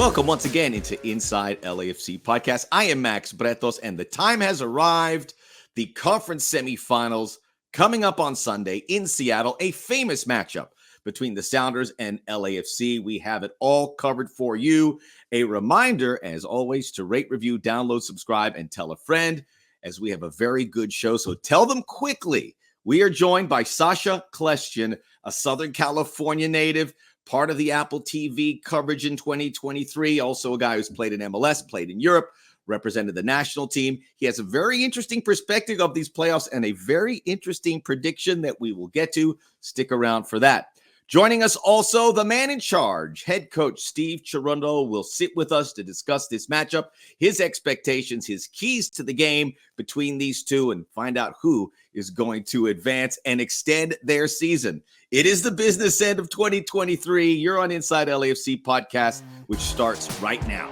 Welcome once again into Inside LAFC Podcast. I am Max Bretos, and the time has arrived. The conference semifinals coming up on Sunday in Seattle, a famous matchup between the Sounders and LAFC. We have it all covered for you. A reminder, as always, to rate, review, download, subscribe, and tell a friend, as we have a very good show. So tell them quickly. We are joined by Sacha, Kljestan, a Southern California native, part of the Apple TV coverage in 2023. Also a guy who's played in MLS, played in Europe, represented the national team. He has a very interesting perspective of these playoffs and a very interesting prediction that we will get to. Stick around for that. Joining us also, the man in charge, head coach Steve Cherundolo, will sit with us to discuss this matchup, his expectations, his keys to the game between these two, and find out who is going to advance and extend their season. It is the business end of 2023. You're on Inside LAFC Podcast, which starts right now.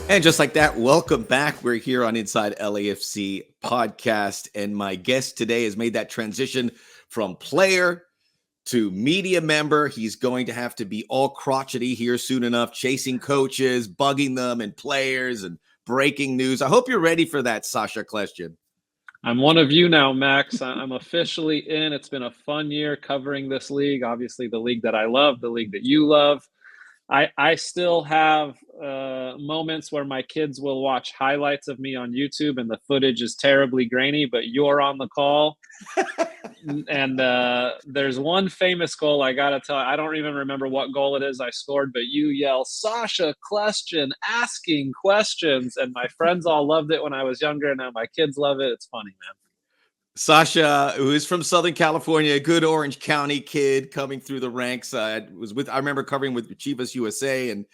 And just like that, welcome back. We're here on Inside LAFC Podcast, and my guest today has made that transition from player to media member. He's going to have to be all crotchety here soon enough, chasing coaches, bugging them and players and breaking news. I hope you're ready for that, Sacha Kljestan. I'm one of you now, Max. I'm officially in. It's been a fun year covering this league. Obviously, the league that I love, the league that you love. I still have moments where my kids will watch highlights of me on YouTube and the footage is terribly grainy, but you're on the call. And there's one famous goal I got to tell. I don't even remember what goal it is I scored, but you yell, Sacha Kljestan asking questions. And my friends all loved it when I was younger. And now my kids love it. It's funny, man. Sacha, who is from Southern California, a good Orange County kid coming through the ranks. I remember covering with Chivas USA, and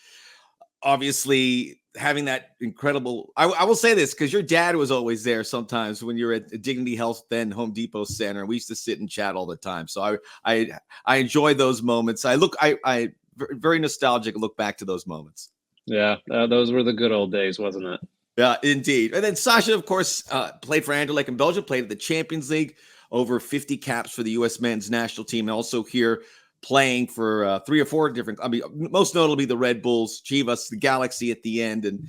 obviously having that incredible. I will say this because your dad was always there sometimes when you were at Dignity Health, then Home Depot Center. We used to sit and chat all the time, so I enjoy those moments. I very nostalgic. Look back to those moments. Yeah, those were the good old days, wasn't it? Yeah, indeed. And then Sacha, of course, played for Anderlecht in Belgium, played at the Champions League, over 50 caps for the U.S. men's national team, and also here playing for 3 or 4 different, most notably the Red Bulls, Chivas, the Galaxy at the end. And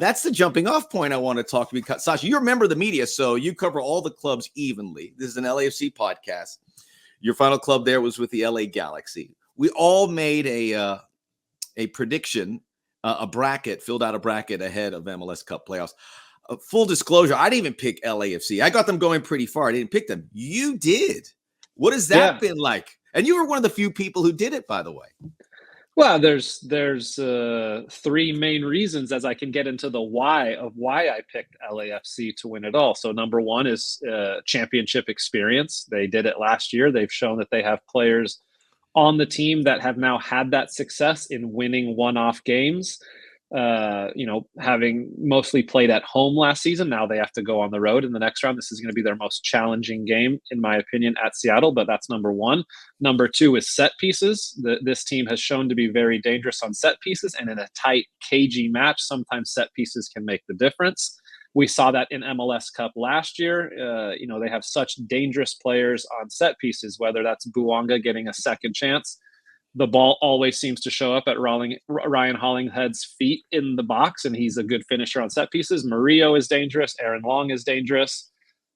that's the jumping off point I want to talk to you. Sacha, you're a member of the media, so you cover all the clubs evenly. This is an LAFC podcast. Your final club there was with the LA Galaxy. We all made a prediction, filled out a bracket ahead of MLS Cup playoffs. Full disclosure, I didn't even pick LAFC. I got them going pretty far. I didn't pick them. You did. What has that been like? And you were one of the few people who did it, by the way. Well, there's 3 main reasons as I can get into the why I picked LAFC to win it all. So number one is championship experience. They did it last year. They've shown that they have players on the team that have now had that success in winning one-off games, having mostly played at home last season. Now they have to go on the road in the next round. This is going to be their most challenging game, in my opinion, at Seattle, but that's number one. Number two is set pieces. This team has shown to be very dangerous on set pieces, and in a tight, cagey match, sometimes set pieces can make the difference. We saw that in MLS Cup last year. They have such dangerous players on set pieces, whether that's Bouanga getting a second chance. The ball always seems to show up at Ryan Hollinghead's feet in the box, and he's a good finisher on set pieces. Murillo is dangerous. Aaron Long is dangerous.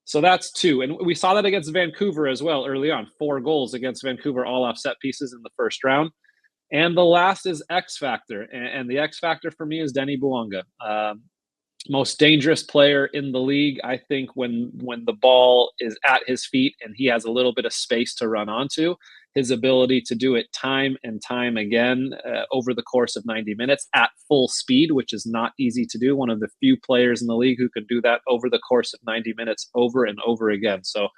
So that's 2. And we saw that against Vancouver as well early on. 4 goals against Vancouver, all off set pieces in the first round. And the last is X Factor. And the X Factor for me is Denny Bouanga. Most dangerous player in the league, I think, when the ball is at his feet and he has a little bit of space to run onto. His ability to do it time and time again over the course of 90 minutes at full speed, which is not easy to do. One of the few players in the league who can do that over the course of 90 minutes over and over again. So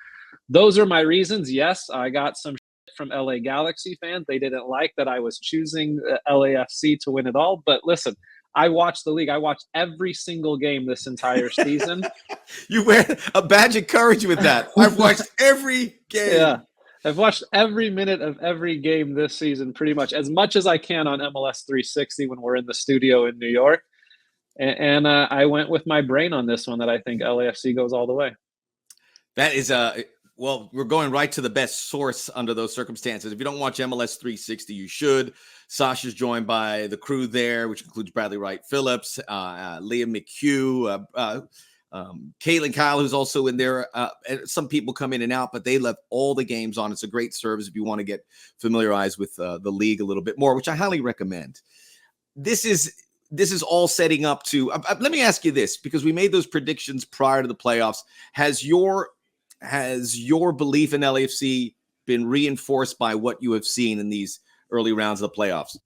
those are my reasons. Yes, I got some shit from LA Galaxy fans. They didn't like that I was choosing LAFC to win it all. But listen, I watched the league. I watched every single game this entire season. You wear a badge of courage with that. I've watched every game. Yeah. I've watched every minute of every game this season, pretty much as I can on MLS 360 when we're in the studio in New York. And I went with my brain on this one that I think LAFC goes all the way. That is well, we're going right to the best source under those circumstances. If you don't watch MLS 360, you should. Sacha's joined by the crew there, which includes Bradley Wright Phillips, Liam McHugh, Caitlin Kyle, who's also in there. And some people come in and out, but they left all the games on. It's a great service if you want to get familiarized with the league a little bit more, which I highly recommend. This is all setting up to let me ask you this, because we made those predictions prior to the playoffs. Has your belief in LAFC been reinforced by what you have seen in these early rounds of the playoffs?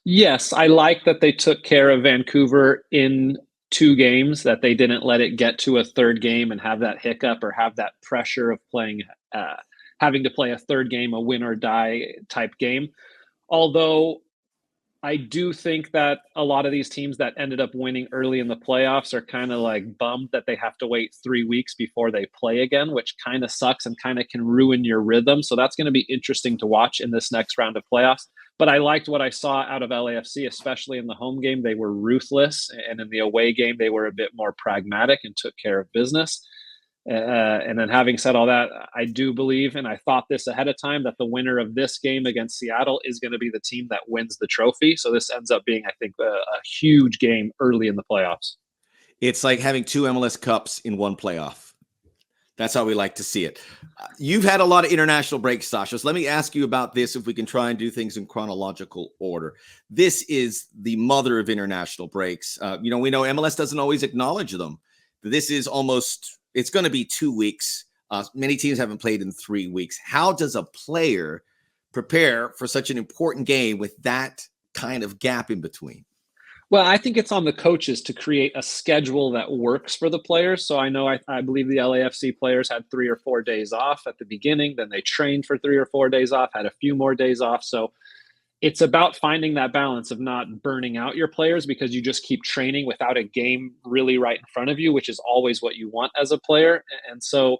Yes, I like that they took care of Vancouver in 2 games, that they didn't let it get to a third game and have that hiccup or have that pressure of playing, having to play a third game, a win or die type game. Although I do think that a lot of these teams that ended up winning early in the playoffs are kind of like bummed that they have to wait 3 weeks before they play again, which kind of sucks and kind of can ruin your rhythm. So that's going to be interesting to watch in this next round of playoffs. But I liked what I saw out of LAFC, especially in the home game. They were ruthless, and in the away game, they were a bit more pragmatic and took care of business. And then having said all that, I do believe, and I thought this ahead of time, that the winner of this game against Seattle is going to be the team that wins the trophy. So this ends up being, I think, a huge game early in the playoffs. It's like having 2 MLS Cups in one playoff. That's how we like to see it. You've had a lot of international breaks, Sacha. So let me ask you about this, if we can try and do things in chronological order. This is the mother of international breaks. We know MLS doesn't always acknowledge them. This is almost... It's going to be 2 weeks. Many teams haven't played in 3 weeks. How does a player prepare for such an important game with that kind of gap in between? Well, I think it's on the coaches to create a schedule that works for the players. So I know I believe the LAFC players had 3 or 4 days off at the beginning. Then they trained for 3 or 4 days off, had a few more days off. So it's about finding that balance of not burning out your players because you just keep training without a game really right in front of you, which is always what you want as a player. And so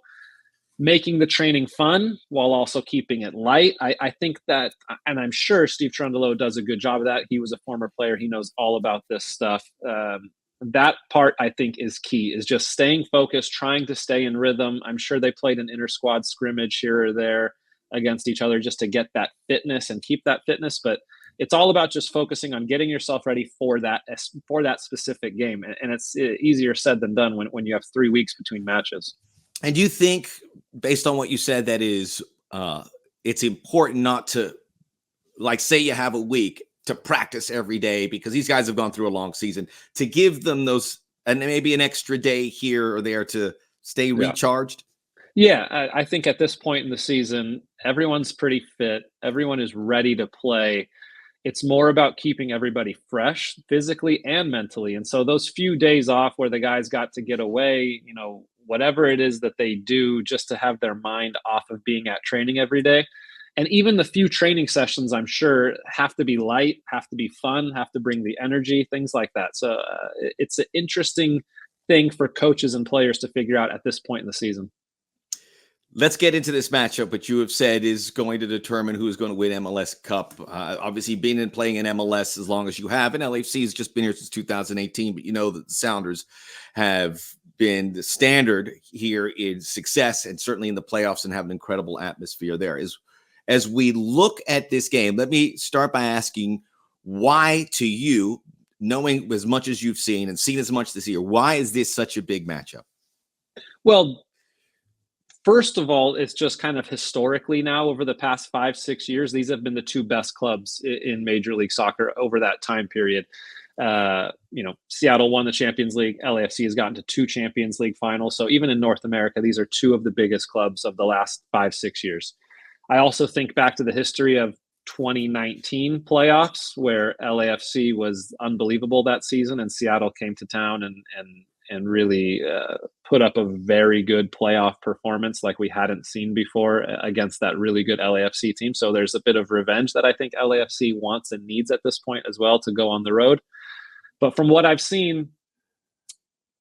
making the training fun while also keeping it light. I think that, and I'm sure Steve Cherundolo does a good job of that. He was a former player. He knows all about this stuff. That part, I think, is key, is just staying focused, trying to stay in rhythm. I'm sure they played an inter-squad scrimmage here or there against each other just to get that fitness and keep that fitness. But it's all about just focusing on getting yourself ready for that specific game. And it's easier said than done when you have 3 weeks between matches. And do you think, based on what you said, that is, it's important not to, like, say you have a week to practice every day because these guys have gone through a long season, to give them those, and maybe an extra day here or there to stay recharged? Yeah, I think at this point in the season, everyone's pretty fit. Everyone is ready to play. It's more about keeping everybody fresh physically and mentally. And so those few days off where the guys got to get away, whatever it is that they do just to have their mind off of being at training every day. And even the few training sessions, I'm sure, have to be light, have to be fun, have to bring the energy, things like that. So it's an interesting thing for coaches and players to figure out at this point in the season. Let's get into this matchup, which you have said is going to determine who's going to win MLS Cup. Obviously, being and playing in MLS as long as you have, and LAFC has just been here since 2018, but you know that the Sounders have been the standard here in success and certainly in the playoffs and have an incredible atmosphere there. As we look at this game, let me start by asking why, to you, knowing as much as you've seen and seen as much this year, why is this such a big matchup? Well, first of all, it's just kind of historically now over the past 5-6 years, these have been the 2 best clubs in Major League Soccer over that time period. Seattle won the Champions League. LAFC has gotten to 2 Champions League finals. So even in North America, these are 2 of the biggest clubs of the last 5-6 years. I also think back to the history of 2019 playoffs where LAFC was unbelievable that season and Seattle came to town and really put up a very good playoff performance like we hadn't seen before against that really good LAFC team. So there's a bit of revenge that I think LAFC wants and needs at this point as well to go on the road. But from what I've seen,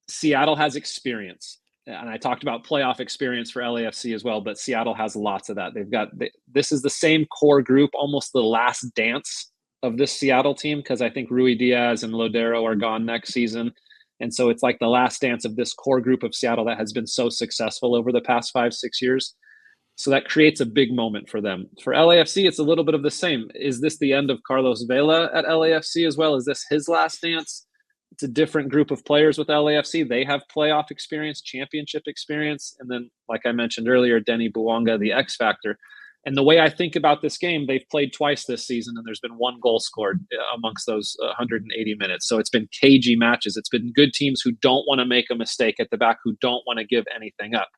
Seattle has experience. And I talked about playoff experience for LAFC as well, but Seattle has lots of that. This is the same core group, almost the last dance of this Seattle team, because I think Rui Diaz and Lodero are gone next season. And so it's like the last dance of this core group of Seattle that has been so successful over the past 5-6 years. So that creates a big moment for them. For LAFC, it's a little bit of the same. Is this the end of Carlos Vela at LAFC as well? Is this his last dance? It's a different group of players with LAFC. They have playoff experience, championship experience. And then, like I mentioned earlier, Denny Bouanga, the X factor. And the way I think about this game, they've played twice this season, and there's been one goal scored amongst those 180 minutes. So it's been cagey matches. It's been good teams who don't want to make a mistake at the back, who don't want to give anything up.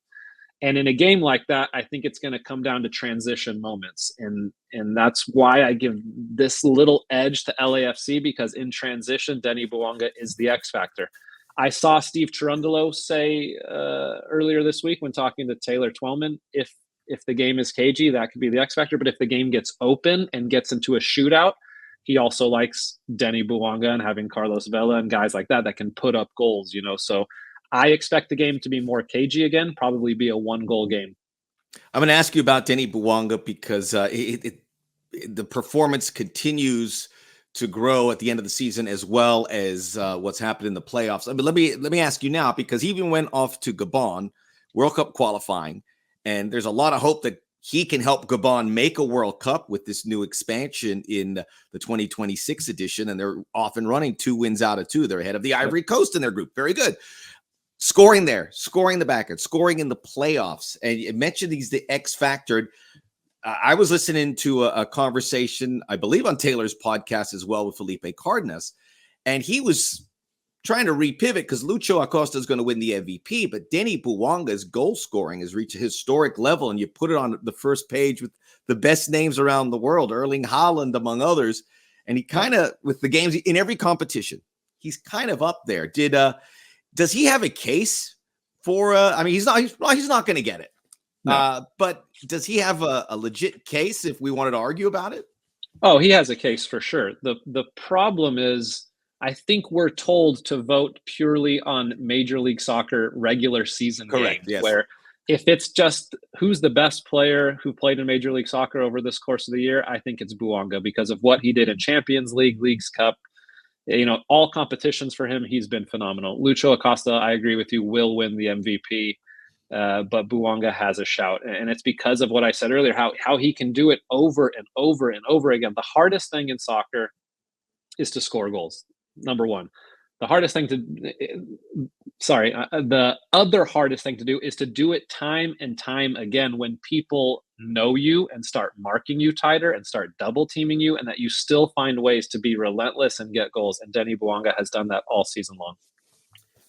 And in a game like that, I think it's going to come down to transition moments. And that's why I give this little edge to LAFC, because in transition, Denny Bouanga is the X factor. I saw Steve Cherundolo say earlier this week when talking to Taylor Twellman, if the game is cagey, that could be the X factor. But if the game gets open and gets into a shootout, he also likes Denny Bouanga and having Carlos Vela and guys like that that can put up goals, So I expect the game to be more cagey again, probably be a 1-goal game. I'm going to ask you about Denny Bouanga because the performance continues to grow at the end of the season, as well as what's happened in the playoffs. But let me ask you now, because he even went off to Gabon, World Cup qualifying, and there's a lot of hope that he can help Gabon make a World Cup with this new expansion in the 2026 edition. And they're off and running, 2 wins out of 2. They're ahead of the Ivory Coast in their group. Very good. Scoring there, scoring the back end, scoring in the playoffs. And you mentioned he's the X factor. I was listening to a conversation, I believe, on Taylor's podcast as well with Felipe Cardenas. And he was trying to repivot because Lucho Acosta is going to win the MVP, but Denny Bouanga's goal scoring has reached a historic level, and you put it on the first page with the best names around the world, Erling Haaland among others, and he kind of, with the games in every competition, he's kind of up there. Does he have a case for? I mean, he's not going to get it, no. But does he have a legit case if we wanted to argue about it? Oh, he has a case for sure. The problem is, I think we're told to vote purely on Major League Soccer regular season games, yes. Where if it's just who's the best player who played in Major League Soccer over this course of the year, I think it's Bouanga because of what he did in Champions League, Leagues Cup. All competitions for him, he's been phenomenal. Lucho Acosta, I agree with you, will win the MVP, but Bouanga has a shout. And it's because of what I said earlier, how he can do it over and over and over again. The hardest thing in soccer is to score goals. Number one. The other hardest thing to do is to do it time and time again when people know you and start marking you tighter and start double teaming you, and that you still find ways to be relentless and get goals. And Denny Bouanga has done that all season long.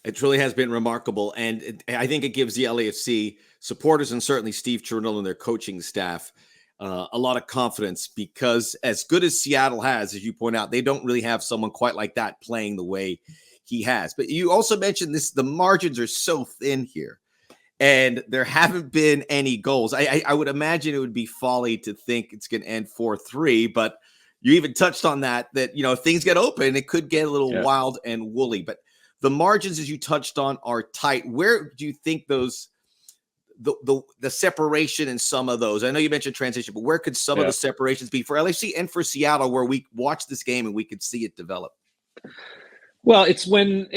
It truly has been remarkable. And I think it gives the LAFC supporters and certainly Steve Cherundolo and their coaching staff a lot of confidence, because as good as Seattle has, as you point out, they don't really have someone quite like that playing the way he has. But you also mentioned this, the margins are so thin here and there haven't been any goals. I would imagine it would be folly to think it's going to end 4-3, but you even touched on that, if things get open, it could get a little wild and woolly, but the margins, as you touched on, are tight. Where do you think the separation in some of those? I know you mentioned transition, but where could some of the separations be for LAFC and for Seattle, where we watch this game and we could see it develop? Well, it's when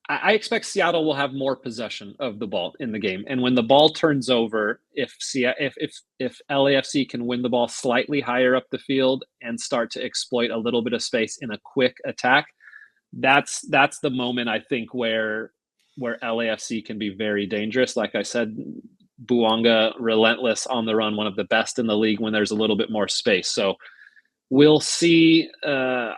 I expect Seattle will have more possession of the ball in the game, and when the ball turns over, if LAFC can win the ball slightly higher up the field and start to exploit a little bit of space in a quick attack, that's the moment I think where LAFC can be very dangerous. Like I said, Bouanga, relentless on the run, one of the best in the league when there's a little bit more space. So we'll see. I'm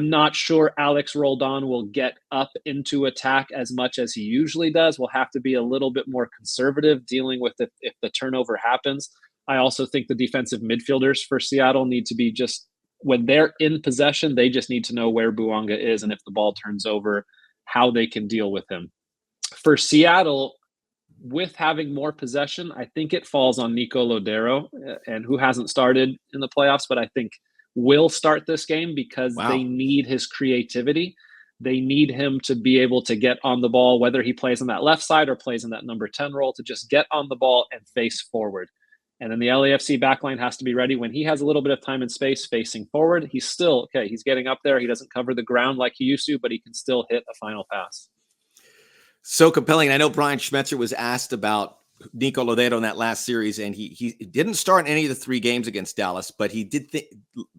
not sure Alex Roldan will get up into attack as much as he usually does. We'll have to be a little bit more conservative dealing with it if the turnover happens. I also think the defensive midfielders for Seattle need to be just, when they're in possession, they just need to know where Bouanga is, and if the ball turns over, how they can deal with him. For Seattle, with having more possession, I think it falls on Nico Lodero, and who hasn't started in the playoffs, but I think will start this game because they need his creativity. They need him to be able to get on the ball, whether he plays on that left side or plays in that number 10 role, to just get on the ball and face forward. And then the LAFC backline has to be ready when he has a little bit of time and space facing forward. He's still, okay, he's getting up there. He doesn't cover the ground like he used to, but he can still hit a final pass. So compelling. I know Brian Schmetzer was asked about Nico Lodeiro in that last series, and he didn't start in any of the 3 games against Dallas, but he did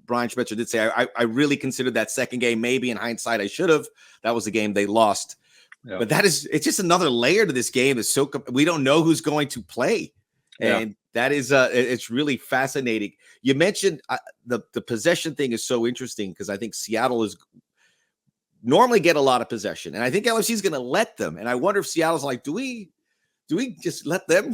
Brian Schmetzer did say, I really considered that second game. Maybe in hindsight, I should have. That was the game they lost. Yeah. But it's just another layer to this game. It's we don't know who's going to play. And that is it's really fascinating. You mentioned the possession thing is so interesting because I think Seattle is normally get a lot of possession, and I think LFC is going to let them. And I wonder if Seattle's like, do we just let them?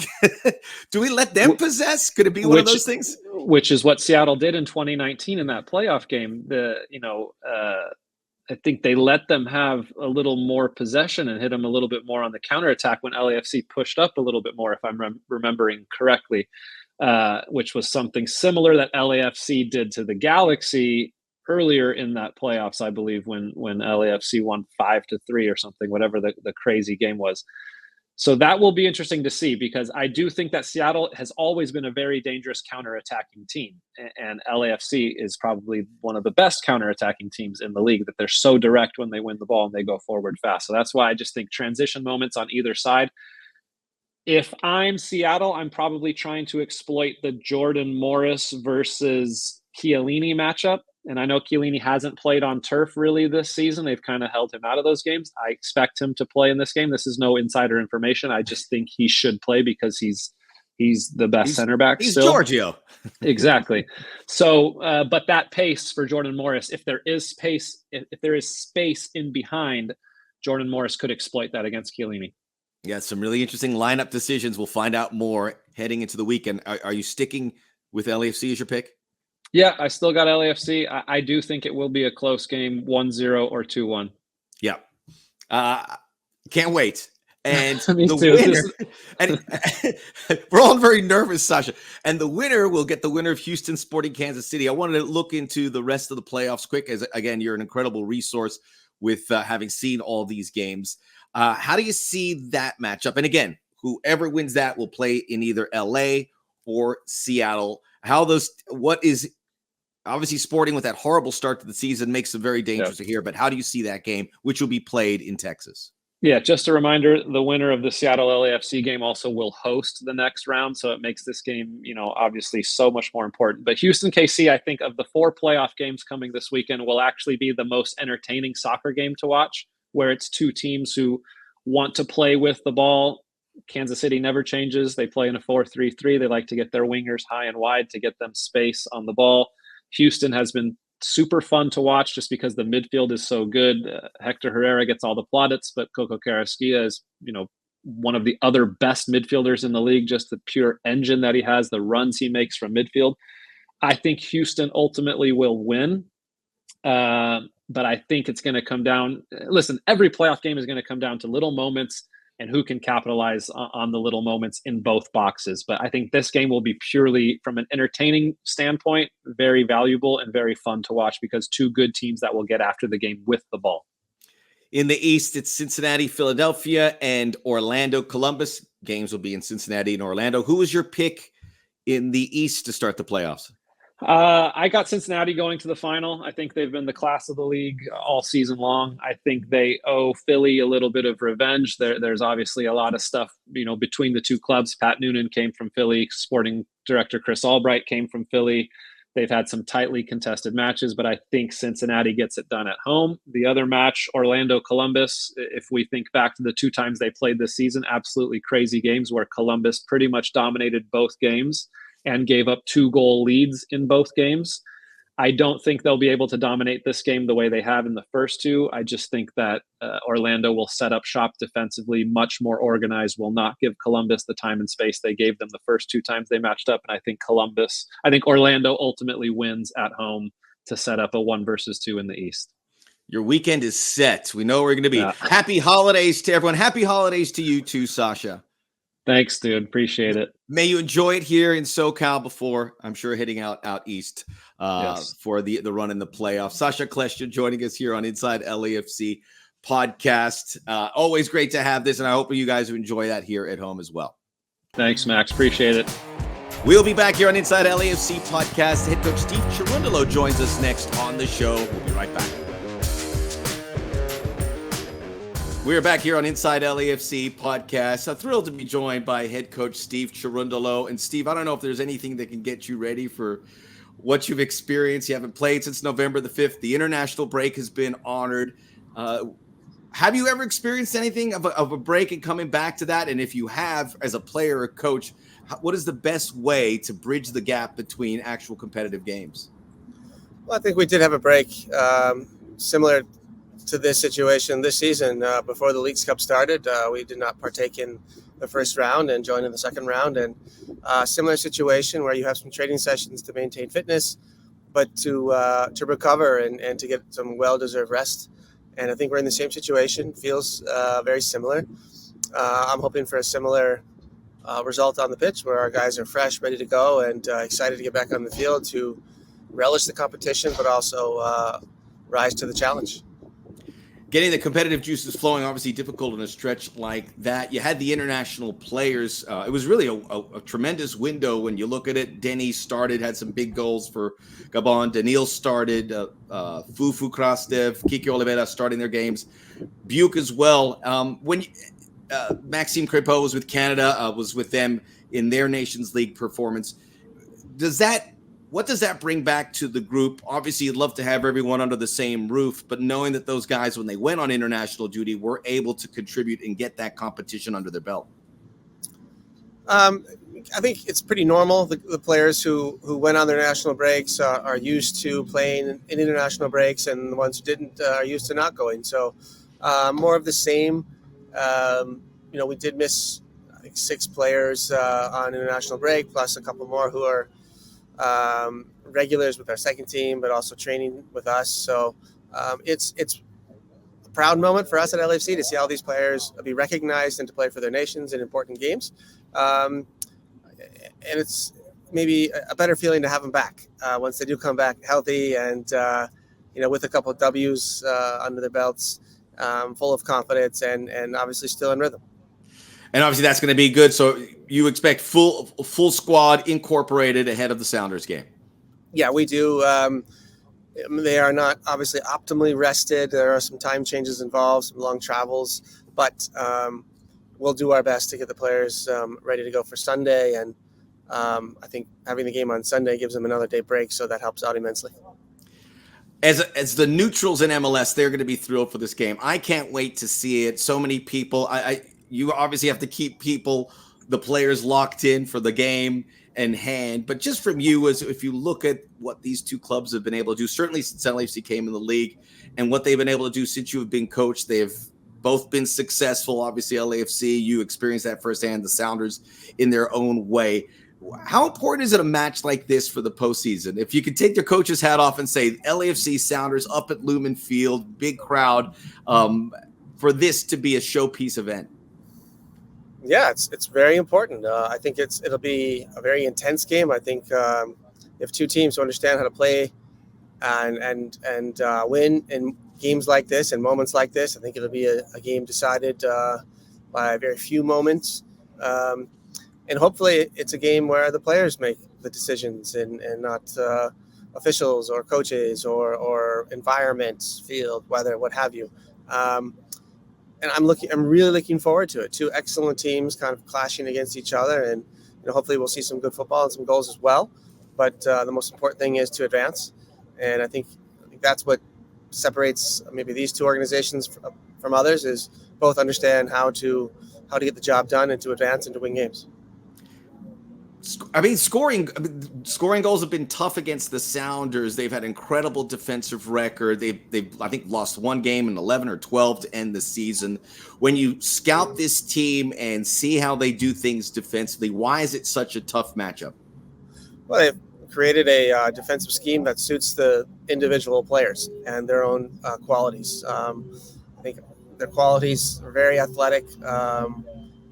Do we let them possess? Could it be one of those things? Which is what Seattle did in 2019 in that playoff game. I think they let them have a little more possession and hit them a little bit more on the counterattack when LAFC pushed up a little bit more, if I'm remembering correctly, which was something similar that LAFC did to the Galaxy earlier in that playoffs, I believe, when LAFC won 5-3 or something, whatever the crazy game was. So that will be interesting to see, because I do think that Seattle has always been a very dangerous counterattacking team. And LAFC is probably one of the best counterattacking teams in the league, that they're so direct when they win the ball and they go forward fast. So that's why I just think transition moments on either side. If I'm Seattle, I'm probably trying to exploit the Jordan Morris versus Chiellini matchup. And I know Chiellini hasn't played on turf really this season. They've kind of held him out of those games. I expect him to play in this game. This is no insider information. I just think he should play because he's the best center back. He's still. Giorgio. Exactly. So, but that pace for Jordan Morris, if there is space in behind, Jordan Morris could exploit that against Chiellini. Yeah, some really interesting lineup decisions. We'll find out more heading into the weekend. Are you sticking with LAFC as your pick? Yeah, I still got LAFC. I do think it will be a close game, 1-0 or 2-1. Yeah. Can't wait. And Me the too. winner, and we're all very nervous, Sacha. And the winner will get the winner of Houston Sporting Kansas City. I wanted to look into the rest of the playoffs quick, as again, you're an incredible resource with having seen all these games. How do you see that matchup? And again, whoever wins that will play in either LA or Seattle. Obviously, Sporting with that horrible start to the season makes it very dangerous to hear, but how do you see that game, which will be played in Texas? Yeah, just a reminder, the winner of the Seattle LAFC game also will host the next round, so it makes this game, obviously so much more important. But Houston KC, I think, of the 4 playoff games coming this weekend, will actually be the most entertaining soccer game to watch, where it's 2 teams who want to play with the ball. Kansas City never changes. They play in a 4-3-3. They like to get their wingers high and wide to get them space on the ball. Houston has been super fun to watch just because the midfield is so good. Hector Herrera gets all the plaudits, but Coco Carrasquilla is, one of the other best midfielders in the league, just the pure engine that he has, the runs he makes from midfield. I think Houston ultimately will win. But I think it's going to come down. Listen, every playoff game is going to come down to little moments and who can capitalize on the little moments in both boxes. But I think this game will be purely, from an entertaining standpoint, very valuable and very fun to watch, because 2 good teams that will get after the game with the ball. In the East, it's Cincinnati, Philadelphia, and Orlando, Columbus. Games will be in Cincinnati and Orlando. Who is your pick in the East to start the playoffs? I got Cincinnati going to the final. I think they've been the class of the league all season long. I think they owe Philly a little bit of revenge. There's obviously a lot of stuff, between the 2 clubs. Pat Noonan came from Philly. Sporting director Chris Albright came from Philly. They've had some tightly contested matches, but I think Cincinnati gets it done at home. The other match, Orlando-Columbus, if we think back to the 2 times they played this season, absolutely crazy games where Columbus pretty much dominated both games and gave up 2-goal leads in both games. I don't think they'll be able to dominate this game the way they have in the first 2. I just think that Orlando will set up shop defensively, much more organized, will not give Columbus the time and space they gave them the first 2 times they matched up. And I think Orlando ultimately wins at home to set up a 1-2 in the East. Your weekend is set. We know where we're going to be. Yeah. Happy holidays to everyone. Happy holidays to you too, Sacha. Thanks, dude. Appreciate it. May you enjoy it here in SoCal before, I'm sure, heading out east for the run in the playoffs. Sacha Kljestan joining us here on Inside LAFC podcast. Always great to have this, and I hope you guys enjoy that here at home as well. Thanks, Max. Appreciate it. We'll be back here on Inside LAFC Podcast. Head coach Steve Cherundolo joins us next on the show. We'll be right back. We're back here on Inside LAFC Podcast. I'm thrilled to be joined by head coach Steve Cherundolo. And Steve, I don't know if there's anything that can get you ready for what you've experienced. You haven't played since November the 5th. The international break has been honored. Have you ever experienced anything of a break and coming back to that? And if you have, as a player or coach, what is the best way to bridge the gap between actual competitive games? Well, I think we did have a break similar to this situation this season. Before the Leagues Cup started, we did not partake in the first round and joined in the second round. And similar situation where you have some training sessions to maintain fitness, but to recover and to get some well-deserved rest. And I think we're in the same situation. Feels very similar. I'm hoping for a similar result on the pitch where our guys are fresh, ready to go, and excited to get back on the field to relish the competition, but also rise to the challenge. Getting the competitive juices flowing, obviously difficult in a stretch like that. You had the international players. It was really a tremendous window when you look at it. Denny started, had some big goals for Gabon. Daniil started, Fufu Krastev, Kiki Oliveira starting their games. Buke as well. Maxime Crépeau was with Canada, was with them in their Nations League performance. What does that bring back to the group? Obviously, you'd love to have everyone under the same roof, but knowing that those guys, when they went on international duty, were able to contribute and get that competition under their belt. I think it's pretty normal. The players who went on their national breaks are used to playing in international breaks, and the ones who didn't are used to not going. So more of the same. We did miss, I think, 6 players on international break, plus a couple more who are regulars with our second team, but also training with us. So it's a proud moment for us at LAFC to see all these players be recognized and to play for their nations in important games. And it's maybe a better feeling to have them back once they do come back healthy and, with a couple of W's under their belts, full of confidence and obviously still in rhythm. And obviously that's going to be good. So you expect full squad incorporated ahead of the Sounders game? Yeah, we do. They are not obviously optimally rested. There are some time changes involved, some long travels, but we'll do our best to get the players ready to go for Sunday. And I think having the game on Sunday gives them another day break, so that helps out immensely. As the neutrals in MLS, they're going to be thrilled for this game. I can't wait to see it. So many people. You obviously have to keep the players locked in for the game in hand. But just from you, as if you look at what these two clubs have been able to do, certainly since LAFC came in the league, and what they've been able to do since you have been coached, they've both been successful. Obviously, LAFC, you experienced that firsthand. The Sounders in their own way. How important is it a match like this for the postseason? If you could take your coach's hat off and say LAFC Sounders up at Lumen Field, big crowd, for this to be a showpiece event. Yeah, it's very important. I think it'll be a very intense game. I think if two teams who understand how to play and win in games like this and moments like this, I think it'll be a game decided by very few moments. And hopefully it's a game where the players make the decisions and not officials or coaches or environment, field, weather, what have you. And I'm really looking forward to it. Two excellent teams kind of clashing against each other, and hopefully we'll see some good football and some goals as well. But the most important thing is to advance, and I think that's what separates maybe these two organizations from others, is both understand how to get the job done and to advance and to win games. I mean, scoring goals have been tough against the Sounders. They've had incredible defensive record. They've I think lost one game in 11 or 12 to end the season. When you scout this team and see how they do things defensively, why is it such a tough matchup? Well, they've created a defensive scheme that suits the individual players and their own qualities. I think their qualities are very athletic.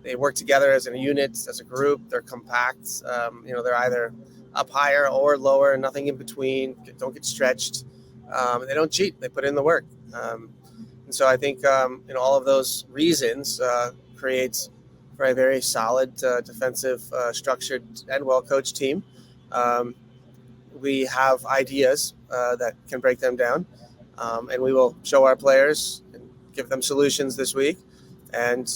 They work together as a unit, as a group. They're compact. They're either up higher or lower, nothing in between. Don't get stretched. They don't cheat. They put in the work. And so I think all of those reasons creates We're a very solid, defensive, structured, and well-coached team. We have ideas that can break them down, and we will show our players and give them solutions this week. And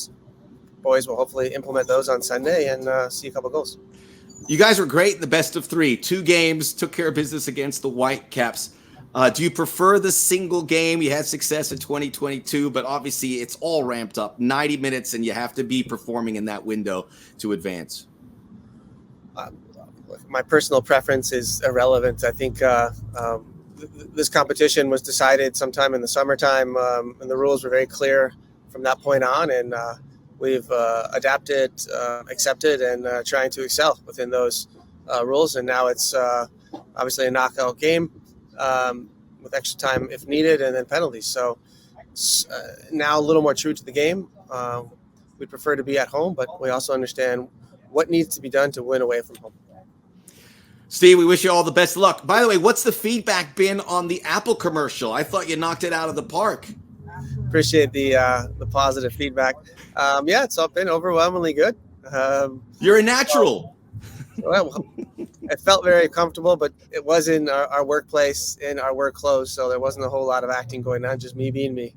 boys will hopefully implement those on Sunday and see a couple goals. You guys were great in the best of 3. 2 games, took care of business against the Whitecaps. Do you prefer the single game? You had success in 2022, but obviously it's all ramped up. 90 minutes, and you have to be performing in that window to advance. My personal preference is irrelevant. I think this competition was decided sometime in the summertime, and the rules were very clear from that point on, and we've adapted, accepted, and trying to excel within those rules. And now it's obviously a knockout game with extra time if needed, and then penalties. So now a little more true to the game. We prefer to be at home, but we also understand what needs to be done to win away from home. Steve, we wish you all the best of luck. By the way, what's the feedback been on the Apple commercial? I thought you knocked it out of the park. Appreciate the positive feedback. Yeah, it's all been overwhelmingly good. You're a natural. Well, it felt very comfortable, but it was in our workplace, in our work clothes, so there wasn't a whole lot of acting going on, just me being me.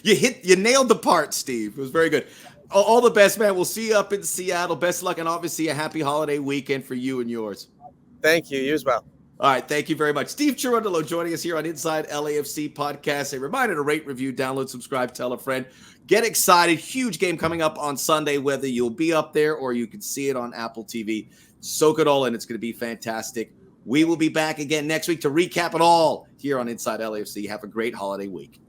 You nailed the part, Steve. It was very good. All the best, man. We'll see you up in Seattle. Best of luck, and obviously a happy holiday weekend for you and yours. Thank you. You as well. All right. Thank you very much. Steve Cherundolo joining us here on Inside LAFC Podcast. A reminder to rate, review, download, subscribe, tell a friend. Get excited. Huge game coming up on Sunday, whether you'll be up there or you can see it on Apple TV. Soak it all in. It's going to be fantastic. We will be back again next week to recap it all here on Inside LAFC. Have a great holiday week.